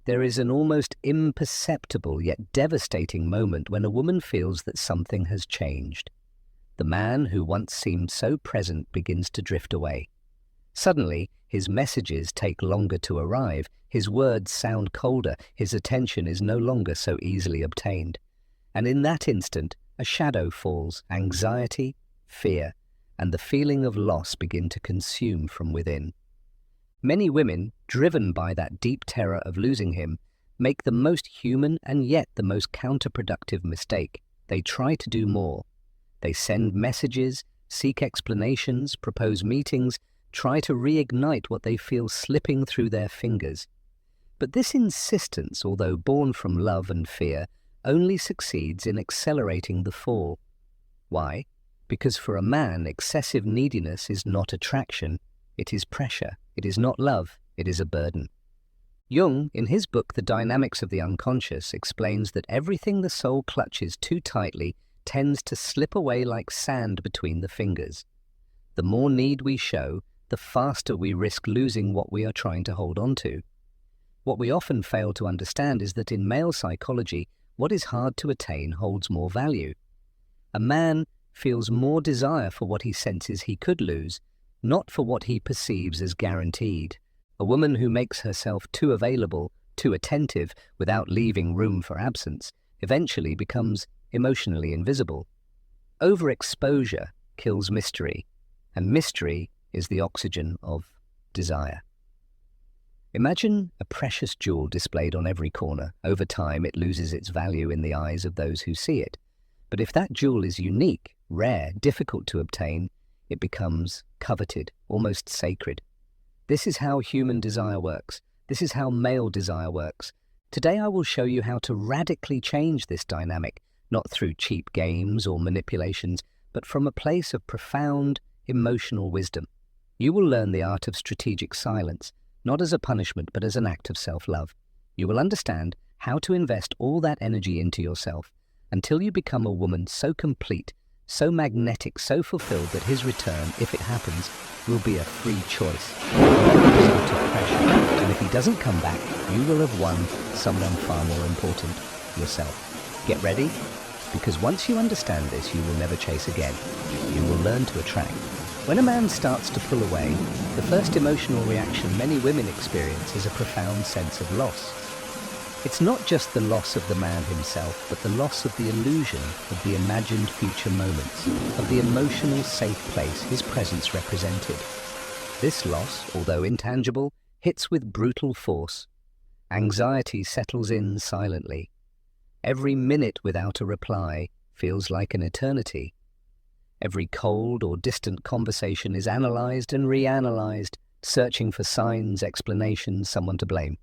There is an almost imperceptible yet devastating moment when a woman feels that something has changed. The man who once seemed so present begins to drift away. Suddenly, his messages take longer to arrive, his words sound colder, his attention is no longer so easily obtained. And in that instant, a shadow falls, anxiety, fear, and the feeling of loss begin to consume from within. Many women, driven by that deep terror of losing him, make the most human and yet the most counterproductive mistake. They try to do more. They send messages, seek explanations, propose meetings, try to reignite what they feel slipping through their fingers. But this insistence, although born from love and fear, only succeeds in accelerating the fall. Why? Because for a man, excessive neediness is not attraction, it is pressure. It is not love, it is a burden. Jung, in his book The Dynamics of the Unconscious, explains that everything the soul clutches too tightly tends to slip away like sand between the fingers. The more need we show, the faster we risk losing what we are trying to hold on to. What we often fail to understand is that in male psychology, what is hard to attain holds more value. A man feels more desire for what he senses he could lose, not for what he perceives as guaranteed. A woman who makes herself too available, too attentive, without leaving room for absence, eventually becomes emotionally invisible. Overexposure kills mystery, and mystery is the oxygen of desire. Imagine a precious jewel displayed on every corner. Over time, it loses its value in the eyes of those who see it. But if that jewel is unique, rare, difficult to obtain, it becomes coveted, almost sacred. This is how human desire works. This is how male desire works. Today I will show you how to radically change this dynamic, not through cheap games or manipulations, but from a place of profound emotional wisdom. You will learn the art of strategic silence, not as a punishment, but as an act of self-love. You will understand how to invest all that energy into yourself until you become a woman so complete, so magnetic, so fulfilled that his return, if it happens, will be a free choice, not a result of pressure. And if he doesn't come back, you will have won someone far more important, yourself. Get ready? Because once you understand this, you will never chase again. You will learn to attract. When a man starts to pull away, the first emotional reaction many women experience is a profound sense of loss. It's not just the loss of the man himself, but the loss of the illusion of the imagined future moments, of the emotional safe place his presence represented. This loss, although intangible, hits with brutal force. Anxiety settles in silently. Every minute without a reply feels like an eternity. Every cold or distant conversation is analyzed and reanalyzed, searching for signs, explanations, someone to blame.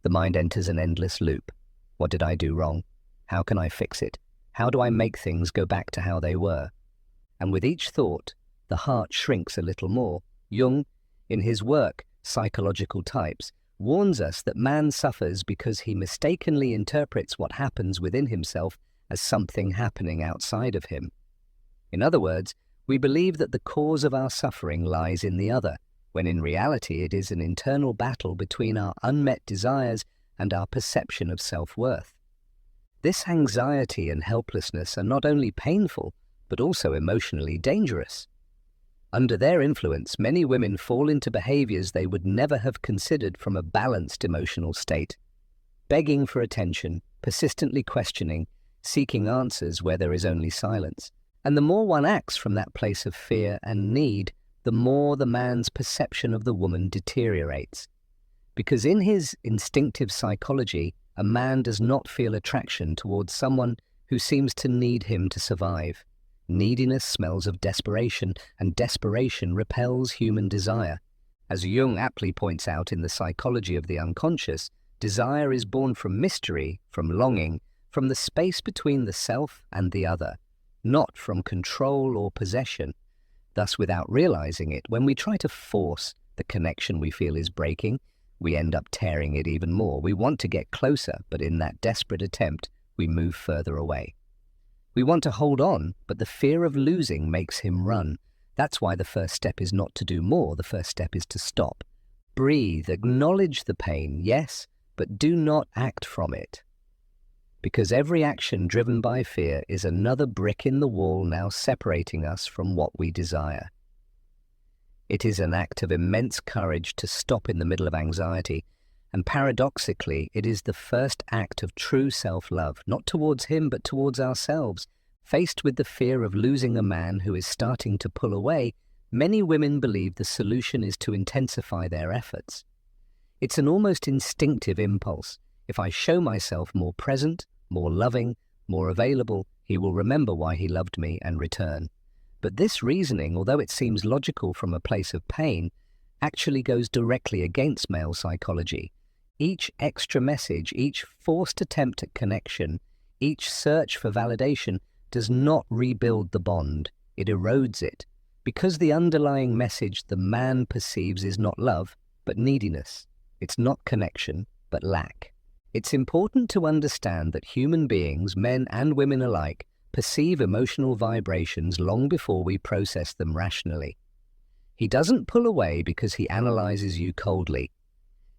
The mind enters an endless loop. What did I do wrong? How can I fix it? How do I make things go back to how they were? And with each thought, the heart shrinks a little more. Jung, in his work, Psychological Types, warns us that man suffers because he mistakenly interprets what happens within himself as something happening outside of him. In other words, we believe that the cause of our suffering lies in the other, when in reality it is an internal battle between our unmet desires and our perception of self-worth. This anxiety and helplessness are not only painful, but also emotionally dangerous. Under their influence, many women fall into behaviors they would never have considered from a balanced emotional state. Begging for attention, persistently questioning, seeking answers where there is only silence. And the more one acts from that place of fear and need, the more the man's perception of the woman deteriorates. Because in his instinctive psychology, a man does not feel attraction towards someone who seems to need him to survive. Neediness smells of desperation, and desperation repels human desire. As Jung aptly points out in The Psychology of the Unconscious, desire is born from mystery, from longing, from the space between the self and the other, not from control or possession. Thus, without realizing it, when we try to force the connection we feel is breaking, we end up tearing it even more. We want to get closer, but in that desperate attempt, we move further away. We want to hold on, but the fear of losing makes him run. That's why the first step is not to do more, the first step is to stop. Breathe, acknowledge the pain, yes, but do not act from it. Because every action driven by fear is another brick in the wall now separating us from what we desire. It is an act of immense courage to stop in the middle of anxiety, and paradoxically, it is the first act of true self-love, not towards him but towards ourselves. Faced with the fear of losing a man who is starting to pull away, many women believe the solution is to intensify their efforts. It's an almost instinctive impulse. If I show myself more present, more loving, more available, he will remember why he loved me and return. But this reasoning, although it seems logical from a place of pain, actually goes directly against male psychology. Each extra message, each forced attempt at connection, each search for validation does not rebuild the bond, it erodes it, because the underlying message the man perceives is not love, but neediness. It's not connection, but lack. It's important to understand that human beings, men and women alike, perceive emotional vibrations long before we process them rationally. He doesn't pull away because he analyzes you coldly.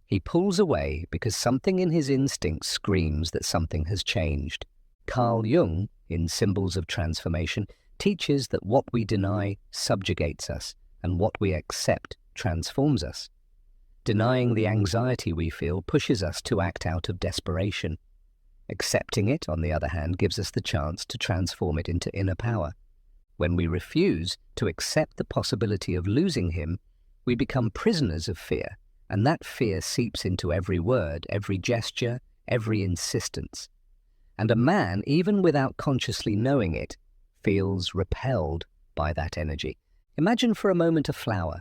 He pulls away because something in his instinct screams that something has changed. Carl Jung, in Symbols of Transformation, teaches that what we deny subjugates us, and what we accept transforms us. Denying the anxiety we feel pushes us to act out of desperation. Accepting it, on the other hand, gives us the chance to transform it into inner power. When we refuse to accept the possibility of losing him, we become prisoners of fear, and that fear seeps into every word, every gesture, every insistence. And a man, even without consciously knowing it, feels repelled by that energy. Imagine for a moment a flower.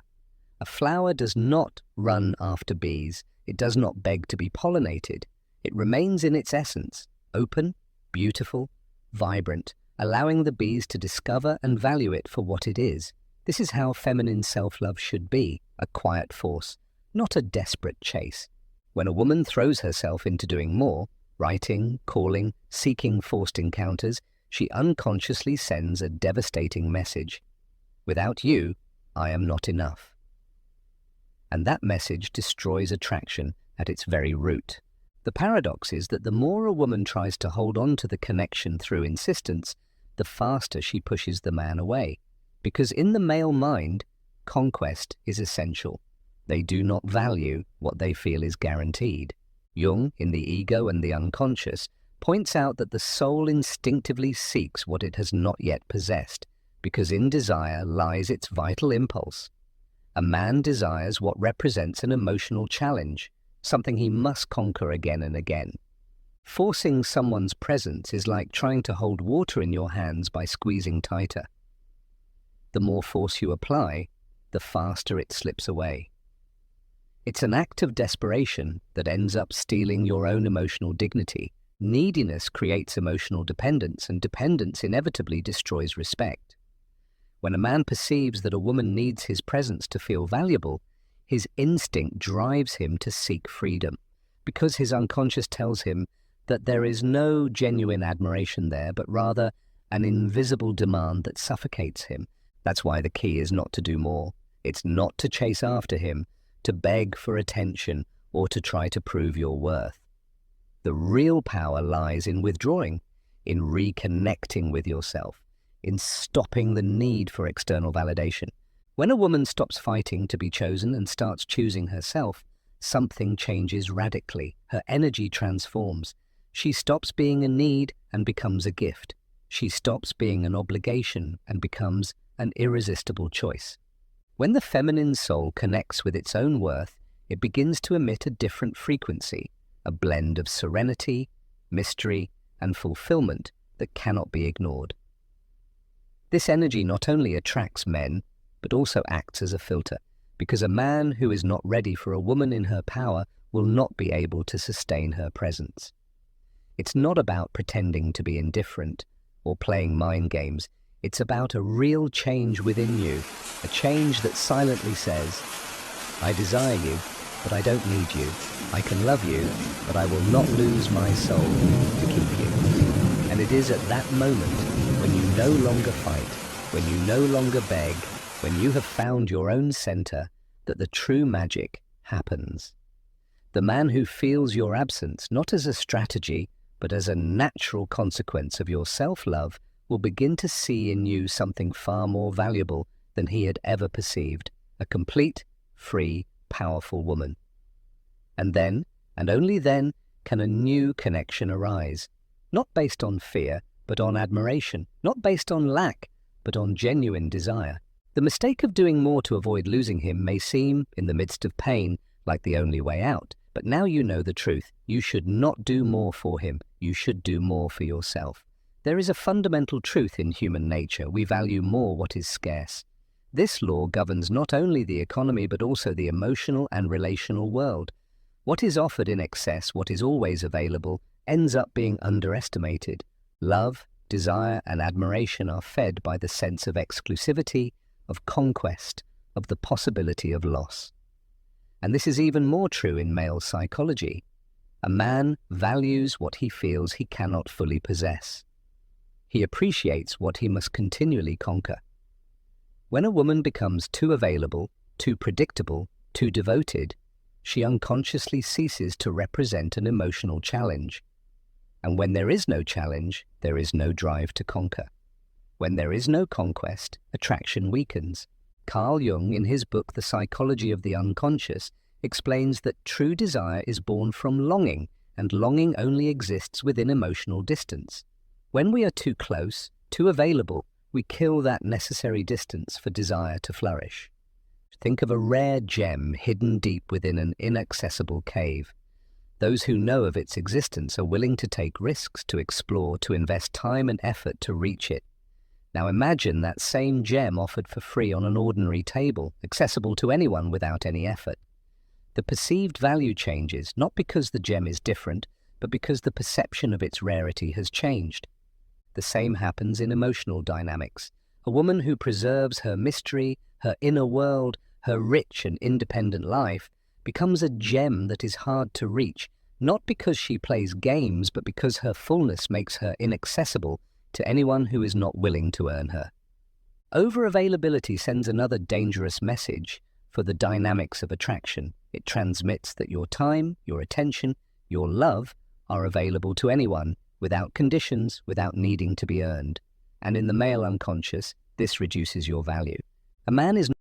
A flower does not run after bees. It does not beg to be pollinated. It remains in its essence, open, beautiful, vibrant, allowing the bees to discover and value it for what it is. This is how feminine self-love should be, a quiet force, not a desperate chase. When a woman throws herself into doing more, writing, calling, seeking forced encounters, she unconsciously sends a devastating message. Without you, I am not enough. And that message destroys attraction at its very root. The paradox is that the more a woman tries to hold on to the connection through insistence, the faster she pushes the man away. Because in the male mind, conquest is essential. They do not value what they feel is guaranteed. Jung, in The Ego and the Unconscious, points out that the soul instinctively seeks what it has not yet possessed, because in desire lies its vital impulse. A man desires what represents an emotional challenge, something he must conquer again and again. Forcing someone's presence is like trying to hold water in your hands by squeezing tighter. The more force you apply, the faster it slips away. It's an act of desperation that ends up stealing your own emotional dignity. Neediness creates emotional dependence, and dependence inevitably destroys respect. When a man perceives that a woman needs his presence to feel valuable, his instinct drives him to seek freedom, because his unconscious tells him that there is no genuine admiration there, but rather an invisible demand that suffocates him. That's why the key is not to do more. It's not to chase after him, to beg for attention, or to try to prove your worth. The real power lies in withdrawing, in reconnecting with yourself, in stopping the need for external validation. When a woman stops fighting to be chosen and starts choosing herself, something changes radically. Her energy transforms. She stops being a need and becomes a gift. She stops being an obligation and becomes an irresistible choice. When the feminine soul connects with its own worth, it begins to emit a different frequency, a blend of serenity, mystery, and fulfillment that cannot be ignored. This energy not only attracts men, but also acts as a filter, because a man who is not ready for a woman in her power will not be able to sustain her presence. It's not about pretending to be indifferent or playing mind games. It's about a real change within you, a change that silently says, I desire you, but I don't need you. I can love you, but I will not lose my soul to keep you. And it is at that moment, when you no longer fight, when you no longer beg, when you have found your own center, that the true magic happens. The man who feels your absence not as a strategy, but as a natural consequence of your self-love will begin to see in you something far more valuable than he had ever perceived, a complete, free, powerful woman. And then, and only then, can a new connection arise, not based on fear, but on admiration, not based on lack, but on genuine desire. The mistake of doing more to avoid losing him may seem, in the midst of pain, like the only way out. But now you know the truth. You should not do more for him. You should do more for yourself. There is a fundamental truth in human nature. We value more what is scarce. This law governs not only the economy but also the emotional and relational world. What is offered in excess, what is always available, ends up being underestimated. Love, desire, and admiration are fed by the sense of exclusivity, of conquest, of the possibility of loss. And this is even more true in male psychology. A man values what he feels he cannot fully possess. He appreciates what he must continually conquer. When a woman becomes too available, too predictable, too devoted, she unconsciously ceases to represent an emotional challenge. And when there is no challenge, there is no drive to conquer. When there is no conquest, attraction weakens. Carl Jung, in his book The Psychology of the Unconscious, explains that true desire is born from longing, and longing only exists within emotional distance. When we are too close, too available, we kill that necessary distance for desire to flourish. Think of a rare gem hidden deep within an inaccessible cave. Those who know of its existence are willing to take risks, to explore, to invest time and effort to reach it. Now imagine that same gem offered for free on an ordinary table, accessible to anyone without any effort. The perceived value changes, not because the gem is different, but because the perception of its rarity has changed. The same happens in emotional dynamics. A woman who preserves her mystery, her inner world, her rich and independent life, becomes a gem that is hard to reach, not because she plays games, but because her fullness makes her inaccessible to anyone who is not willing to earn her. Over-availability sends another dangerous message for the dynamics of attraction. It transmits that your time, your attention, your love are available to anyone, without conditions, without needing to be earned. And in the male unconscious, this reduces your value. A man is